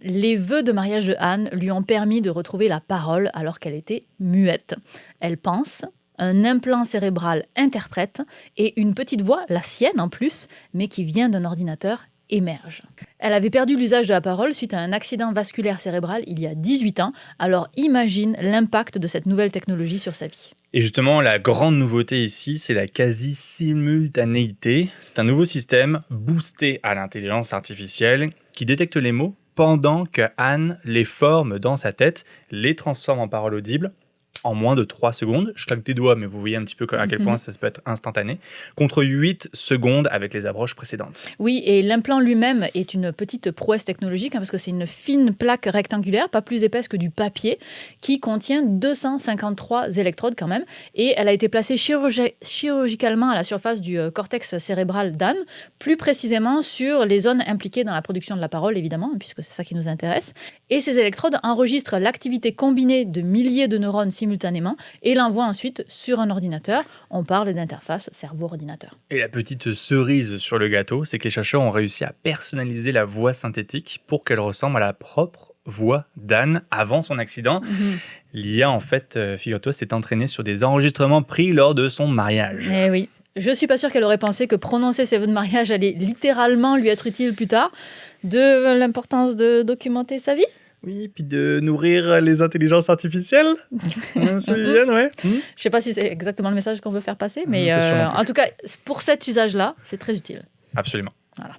Les vœux de mariage de Anne lui ont permis de retrouver la parole alors qu'elle était muette. Elle pense, un implant cérébral interprète et une petite voix, la sienne en plus, mais qui vient d'un ordinateur, émerge. Elle avait perdu l'usage de la parole suite à un accident vasculaire cérébral il y a 18 ans, alors imagine l'impact de cette nouvelle technologie sur sa vie. Et justement, la grande nouveauté ici, c'est la quasi-simultanéité. C'est un nouveau système boosté à l'intelligence artificielle qui détecte les mots pendant que Anne les forme dans sa tête, les transforme en paroles audibles en moins de 3 secondes. Je claque des doigts, mais vous voyez un petit peu à quel point ça peut être instantané, contre 8 secondes avec les approches précédentes. Oui, et l'implant lui-même est une petite prouesse technologique, parce que c'est une fine plaque rectangulaire, pas plus épaisse que du papier, qui contient 253 électrodes quand même, et elle a été placée chirurgicalement à la surface du cortex cérébral d'Anne, plus précisément sur les zones impliquées dans la production de la parole, évidemment, puisque c'est ça qui nous intéresse. Et ces électrodes enregistrent l'activité combinée de milliers de neurones simultanément et l'envoient ensuite sur un ordinateur. On parle d'interface cerveau-ordinateur. Et la petite cerise sur le gâteau, c'est que les chercheurs ont réussi à personnaliser la voix synthétique pour qu'elle ressemble à la propre voix d'Anne avant son accident. L'IA, en fait, figure-toi, s'est entraînée sur des enregistrements pris lors de son mariage. Eh oui. Je suis pas sûre qu'elle aurait pensé que prononcer ses vœux de mariage allait littéralement lui être utile plus tard. De l'importance de documenter sa vie. Oui, puis de nourrir les intelligences artificielles. Ouais. Je sais pas si c'est exactement le message qu'on veut faire passer, mais en tout cas, pour cet usage-là, c'est très utile. Absolument. Voilà.